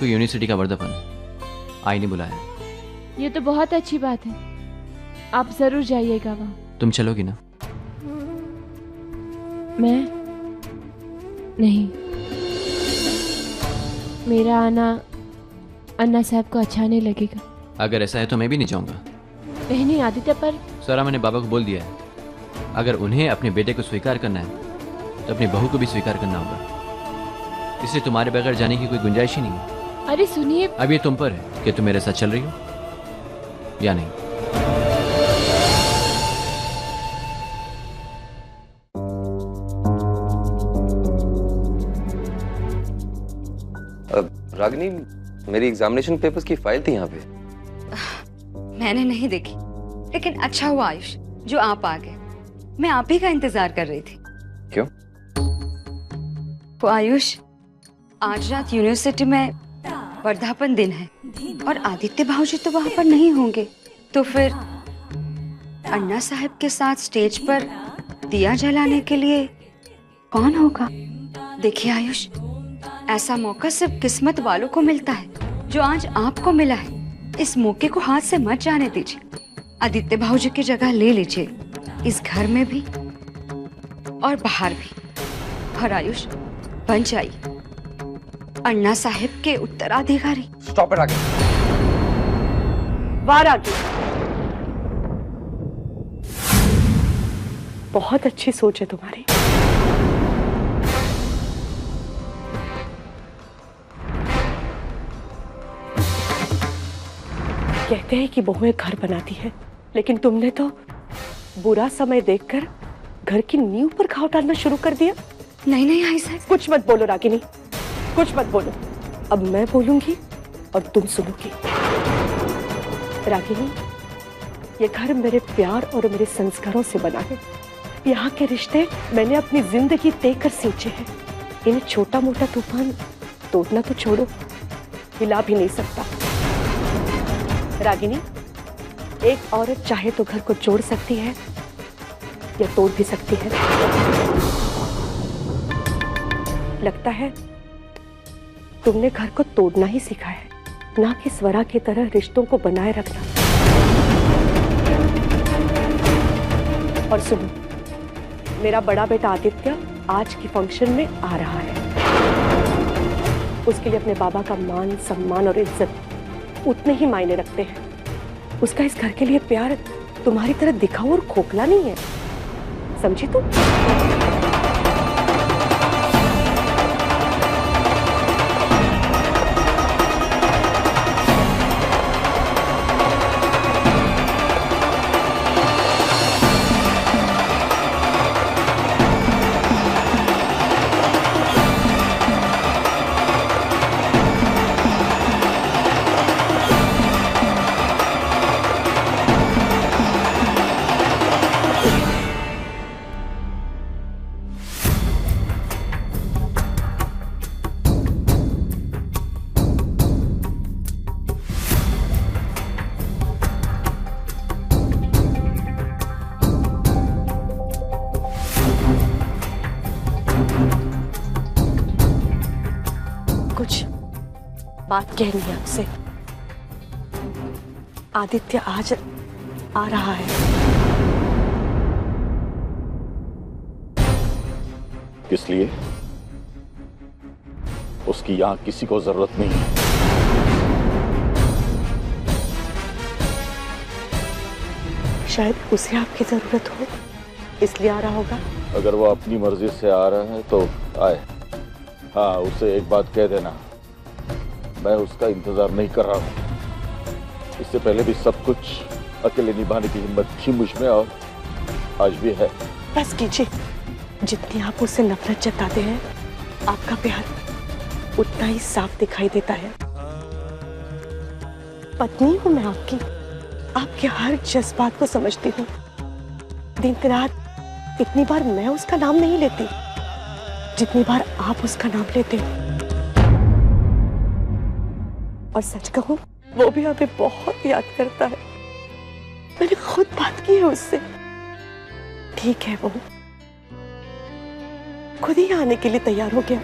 को यूनिवर्सिटी का वर्धापन आई ने बुलाया। ये तो बहुत अच्छी बात है, आप जरूर जाइएगा वहाँ। तुम चलोगी ना? मैं नहीं, मेरा आना अन्ना साहब को अच्छा नहीं लगेगा। अगर ऐसा है तो मैं भी नहीं जाऊंगा। नहीं आदित्य, पर सारा मैंने बाबा को बोल दिया है, अगर उन्हें अपने बेटे को स्वीकार करना है तो अपनी बहू को भी स्वीकार करना होगा। इसलिए तुम्हारे बगैर जाने की कोई गुंजाइश ही नहीं है। अरे सुनिए, अब ये तुम पर है कि तुम मेरे साथ चल रही हो या नहीं। रागिनी, मेरी एग्जामिनेशन पेपर्स की फाइल थी यहाँ पे। मैंने नहीं देखी, लेकिन अच्छा हुआ आयुष जो आप आ गए। मैं आप ही का इंतजार कर रही थी। क्यों? वो आयुष, आज रात यूनिवर्सिटी में वर्धापन दिन है और आदित्य भाऊजी तो वहां पर नहीं होंगे, तो फिर अन्ना साहब के साथ स्टेज पर दिया जलाने के लिए कौन होगा? देखिए आयुष, ऐसा मौका सिर्फ किस्मत वालों को मिलता है, जो आज आपको मिला है। इस मौके को हाथ से मत जाने दीजिए। आदित्य भाऊजी की जगह ले लीजिए, इस घर में भी और बाहर भी। और आयुष, बन जाइए अन्ना साहब के उत्तराधिकारी। Stop it Ragini. वाह रागिनी, बहुत अच्छी सोच है तुम्हारी। कहते हैं कि बहुएं घर बनाती हैं, लेकिन तुमने तो बुरा समय देखकर घर की नींव पर घाव डालना शुरू कर दिया। नहीं नहीं आई साहब, कुछ मत बोलो रागिनी, कुछ मत बोलो। अब मैं बोलूंगी और तुम सुनोगी। रागिनी, ये घर मेरे प्यार और मेरे संस्कारों से बना है। यहाँ के रिश्ते मैंने अपनी जिंदगी देकर सींचे हैं। इन्हें छोटा मोटा तूफान तोड़ना तो छोड़ो, हिला भी नहीं सकता। रागिनी, एक औरत चाहे तो घर को जोड़ सकती है या तोड़ भी सकती है। लगता है तुमने घर को तोड़ना ही सीखा है, ना कि स्वरा की तरह रिश्तों को बनाए रखना। और सुनो, मेरा बड़ा बेटा आदित्य आज की फंक्शन में आ रहा है। उसके लिए अपने बाबा का मान सम्मान और इज्जत उतने ही मायने रखते हैं। उसका इस घर के लिए प्यार तुम्हारी तरह दिखाऊ और खोखला नहीं है, समझी तुम? कुछ बात कहनी है आपसे। आदित्य आज आ रहा है। किस लिए? उसकी यहां किसी को जरूरत नहीं है। शायद उसे आपकी जरूरत हो, इसलिए आ रहा होगा। अगर वो अपनी मर्जी से आ रहा है तो आए। हाँ, उसे एक बात कह देना, मैं उसका इंतजार नहीं कर रहा हूँ। इससे पहले भी सब कुछ अकेले निभाने की हिम्मत थी मुझ में और आज भी है। बस कीजिए, जितनी आप उससे नफरत जताते हैं, आपका प्यार उतना ही साफ दिखाई देता है। पत्नी हूँ मैं आपकी, आपके हर जज्बात को समझती हूँ। दिन रात इतनी बार मैं उसका नाम नहीं लेती जितनी बार आप उसका नाम लेते हो। और सच कहूं, वो भी हमें बहुत याद करता है। मैंने खुद बात की है उससे। ठीक है, वो खुद ही आने के लिए तैयार हो गया।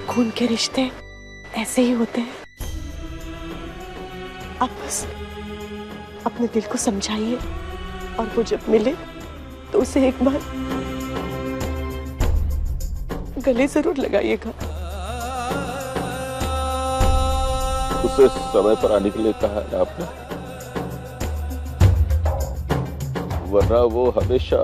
खून के रिश्ते ऐसे ही होते हैं। आप बस अपने दिल को समझाइए और वो जब मिले तो उसे एक बार गले जरूर लगाइएगा। उसे समय पर आने के लिए कहा है आपने, वरना वो हमेशा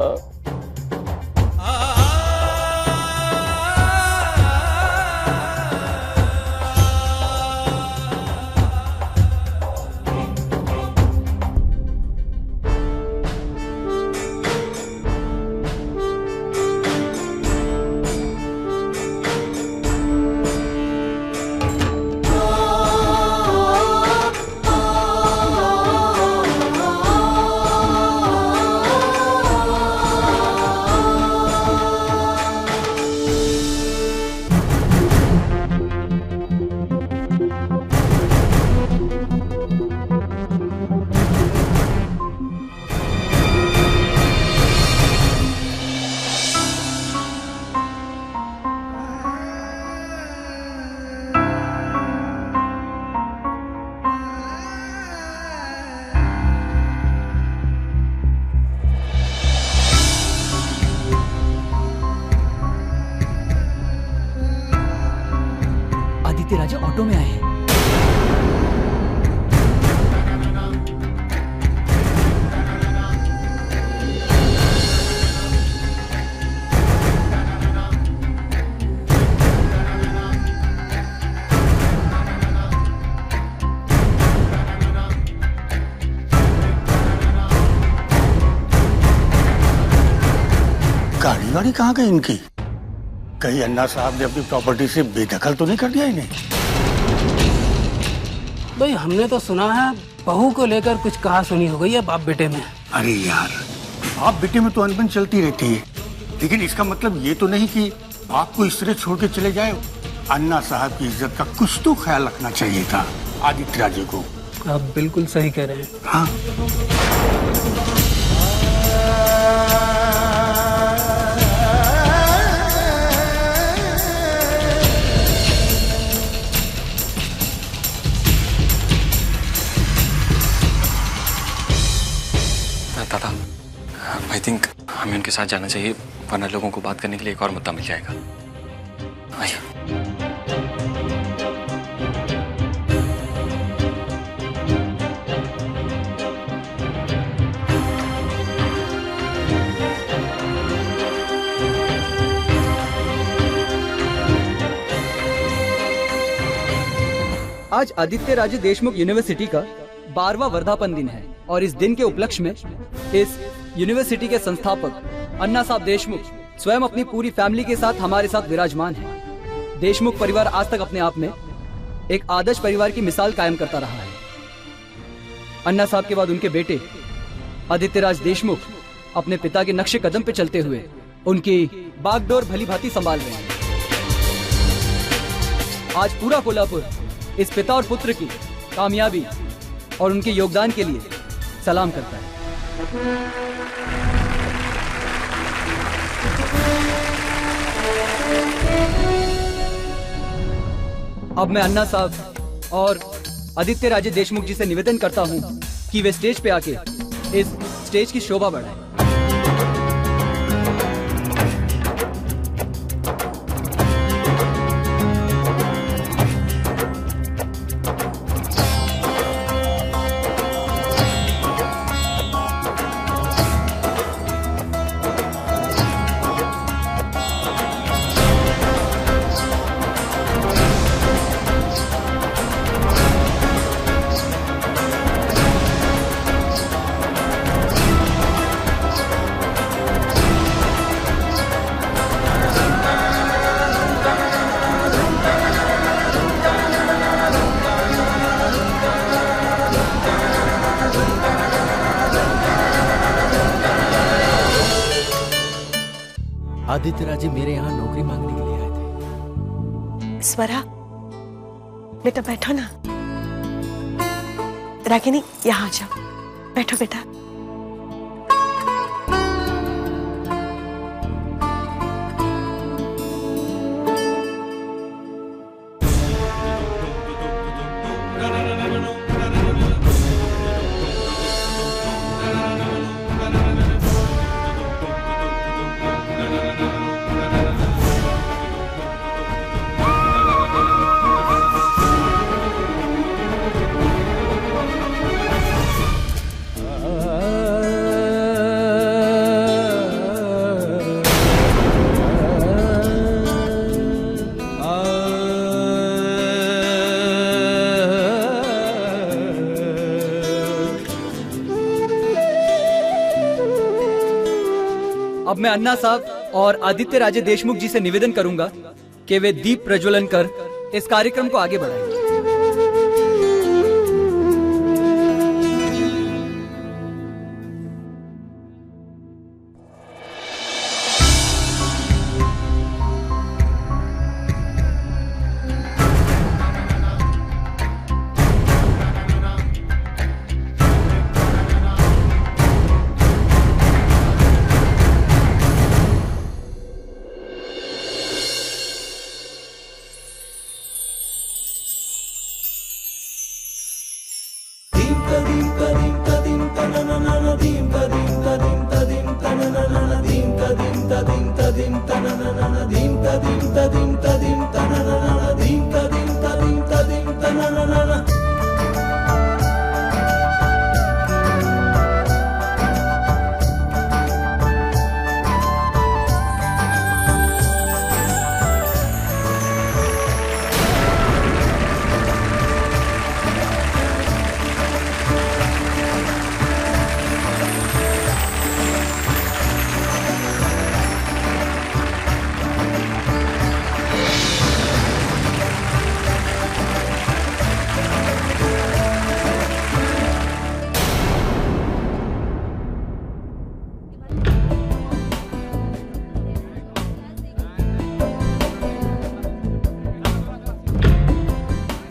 आदित्य राजा ऑटो में आए हैं। गाड़ी वाड़ी कहाँ गई इनकी? कहीं अन्ना साहब ने अपनी प्रॉपर्टी से बेदखल तो नहीं कर दिया इन्हें? भाई हमने तो सुना है बहू को लेकर कुछ कहा सुनी हो गई है बाप बेटे में। अरे यार, बाप बेटे में तो अनबन चलती रहती है, लेकिन इसका मतलब ये तो नहीं कि बाप को इस तरह छोड़ के चले जाए। अन्ना साहब की इज्जत का कुछ तो ख्याल रखना चाहिए था आदित्य राजे को। आप बिल्कुल सही कह रहे हैं। हाँ, दादा, आई थिंक हमें उनके साथ जाना चाहिए, वरना लोगों को बात करने के लिए एक और मुद्दा मिल जाएगा। आइए। आज आदित्य राजे देशमुख यूनिवर्सिटी का 12वां वर्धापन दिन है और इस दिन के उपलक्ष्य में इस यूनिवर्सिटी के संस्थापक अन्ना साहब देशमुख स्वयं अपनी पूरी फैमिली के साथ हमारे साथ विराजमान हैं। देशमुख परिवार आज तक अपने आप में एक आदर्श परिवार की मिसाल कायम करता रहा है। अन्ना साहब के बाद उनके बेटे आदित्य राज देशमुख अपने पिता के नक्शे कदम पे चलते हुए उनकी बागडोर भली भांति संभाल रहे हैं। आज पूरा कोल्हापुर इस पिता और पुत्र की कामयाबी और उनके योगदान के लिए सलाम करता है। अब मैं अन्ना साहब और आदित्य राजे देशमुख जी से निवेदन करता हूं कि वे स्टेज पे आके इस स्टेज की शोभा बढ़ाएं। आदित्य राजे मेरे यहाँ नौकरी मांगने के लिए आए थे। स्वरा, बेटा बैठो ना। रागिनी, यहाँ आ जाओ, बैठो बेटा। अब मैं अन्ना साहब और आदित्य राजे देशमुख जी से निवेदन करूंगा कि वे दीप प्रज्वलन कर इस कार्यक्रम को आगे बढ़ाएं।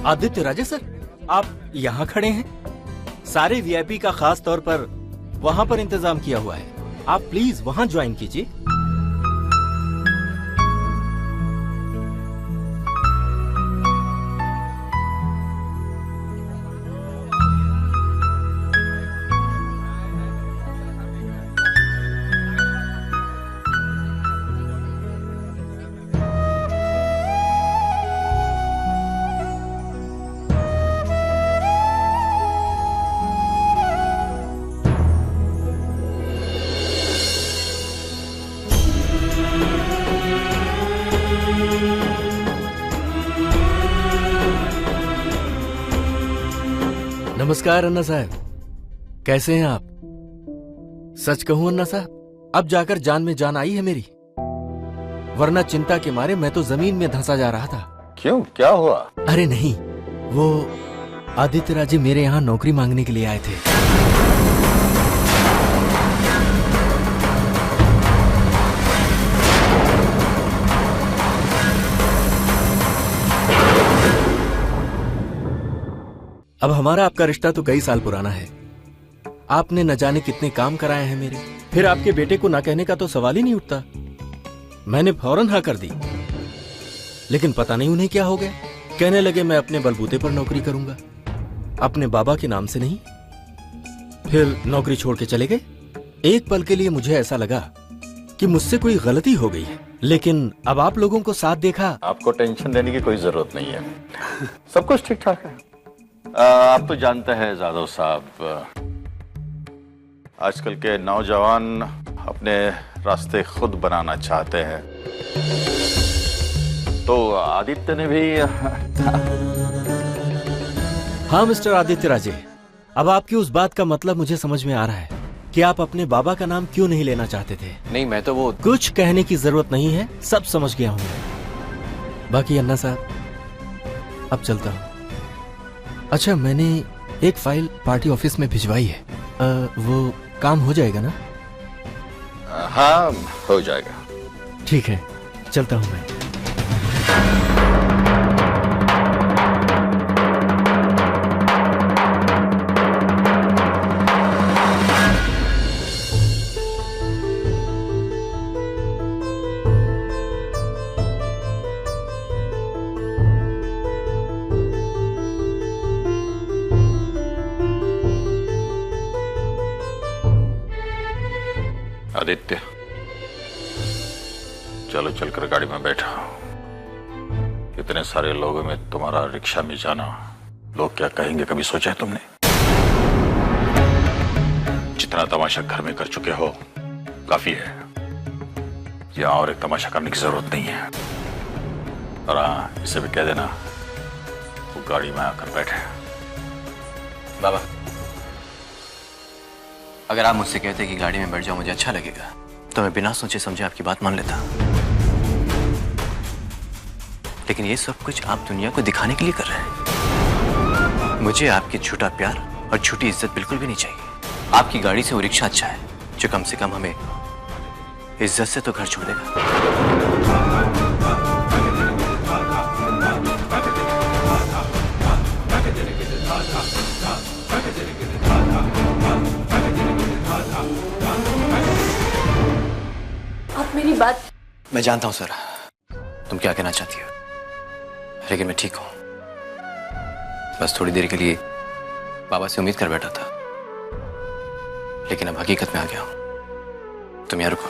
आदित्य राजे सर, आप यहाँ खड़े हैं? सारे वीआईपी का खास तौर पर वहाँ पर इंतजाम किया हुआ है, आप प्लीज वहाँ ज्वाइन कीजिए। नमस्कार अन्ना साहब, कैसे हैं आप? सच कहूं अन्ना साहब, अब जाकर जान में जान आई है मेरी, वरना चिंता के मारे मैं तो जमीन में धंसा जा रहा था। क्यों, क्या हुआ? अरे नहीं, वो आदित्य राजे मेरे यहाँ नौकरी मांगने के लिए आए थे। अब हमारा आपका रिश्ता तो कई साल पुराना है, आपने न जाने कितने काम कराए हैं मेरे, फिर आपके बेटे को ना कहने का तो सवाल ही नहीं उठता। मैंने फौरन हाँ कर दी, लेकिन पता नहीं उन्हें क्या हो गया, कहने लगे मैं अपने बलबूते पर नौकरी करूंगा, अपने बाबा के नाम से नहीं। फिर नौकरी छोड़ के चले गए। एक पल के लिए मुझे ऐसा लगा कि मुझसे कोई गलती हो गई है, लेकिन अब आप लोगों को साथ देखा। आपको टेंशन लेने की कोई जरूरत नहीं है, सब कुछ ठीक ठाक है। आप तो जानते हैं जादव साहब, आजकल के नौजवान अपने रास्ते खुद बनाना चाहते हैं, तो आदित्य ने भी हाँ मिस्टर आदित्य राजे, अब आपकी उस बात का मतलब मुझे समझ में आ रहा है कि आप अपने बाबा का नाम क्यों नहीं लेना चाहते थे। नहीं, मैं तो वो कुछ कहने की जरूरत नहीं है, सब समझ गया हूं मैं। बाकी अन्ना साहब, अब चलता हूं। अच्छा, मैंने एक फाइल पार्टी ऑफिस में भिजवाई है, वो काम हो जाएगा ना? हाँ, हो जाएगा। ठीक है, चलता हूं मैं। आदित्य, चलो चलकर गाड़ी में बैठा। इतने सारे लोगों में तुम्हारा रिक्शा में जाना, लोग क्या कहेंगे कभी सोचा है तुमने? जितना तमाशा घर में कर चुके हो काफी है, यहाँ और एक तमाशा करने की जरूरत नहीं है। और हाँ, इसे भी कह देना वो गाड़ी में आकर बैठे। बाबा, अगर आप मुझसे कहते कि गाड़ी में बैठ जाओ मुझे अच्छा लगेगा, तो मैं बिना सोचे समझे आपकी बात मान लेता, लेकिन ये सब कुछ आप दुनिया को दिखाने के लिए कर रहे हैं। मुझे आपकी झूठा प्यार और झूठी इज्जत बिल्कुल भी नहीं चाहिए। आपकी गाड़ी से वो रिक्शा अच्छा है जो कम से कम हमें इज्जत से तो घर छोड़ देगा। आप मेरी बात। मैं जानता हूं सर तुम क्या कहना चाहती हो, लेकिन मैं ठीक हूं। बस थोड़ी देर के लिए बाबा से उम्मीद कर बैठा था, लेकिन अब हकीकत में आ गया हूं। तुम यहाँ रुको,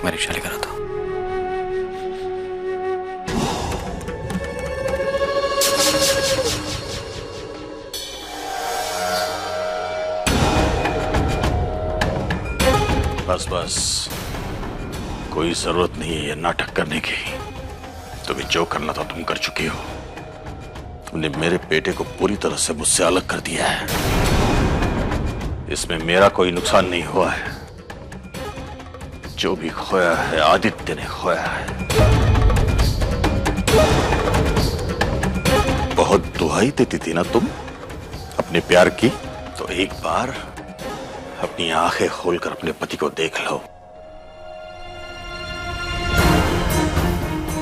मैं रिक्शा लेकर आता हूं। बस बस, कोई जरूरत नहीं है ये नाटक करने की। तुम्हें जो करना था तुम कर चुकी हो। तुमने मेरे बेटे को पूरी तरह से मुझसे अलग कर दिया है। इसमें मेरा कोई नुकसान नहीं हुआ है। जो भी खोया है आदित्य ने खोया है। बहुत दुहाई देती थी ना तुम अपने प्यार की, तो एक बार अपनी आंखें खोलकर अपने पति को देख लो।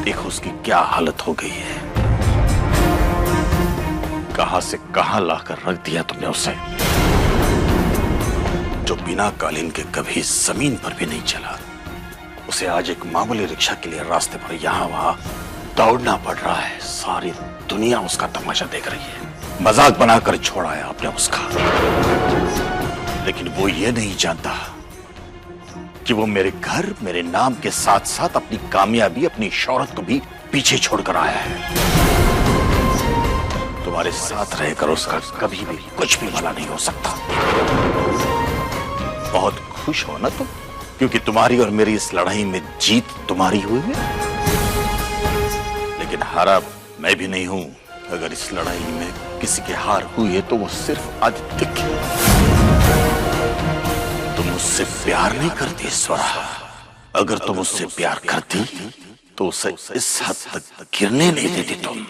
देखो उसकी क्या हालत हो गई है। कहां से कहां लाकर रख दिया तुमने उसे, जो बिना कालीन के कभी जमीन पर भी नहीं चला। उसे आज एक मामूली रिक्शा के लिए रास्ते पर यहां वहां दौड़ना पड़ रहा है। सारी दुनिया उसका तमाशा देख रही है। मजाक बनाकर छोड़ा है आपने उसका, लेकिन वो ये नहीं जानता कि वो मेरे घर, मेरे नाम के साथ साथ अपनी कामयाबी, अपनी शौहरत को भी पीछे छोड़कर आया है। तुम्हारे साथ रहकर उसका कभी भी कुछ भी भला नहीं हो सकता। बहुत खुश हो ना तुम, क्योंकि तुम्हारी और मेरी इस लड़ाई में जीत तुम्हारी हुई है, लेकिन हारा मैं भी नहीं हूं। अगर इस लड़ाई में किसी की हार हुई है तो वो सिर्फ आदित्य की। तुम मुझसे प्यार नहीं करती स्वरा। अगर तुम उससे प्यार करती तो उसे इस हद तक गिरने नहीं देती तुम।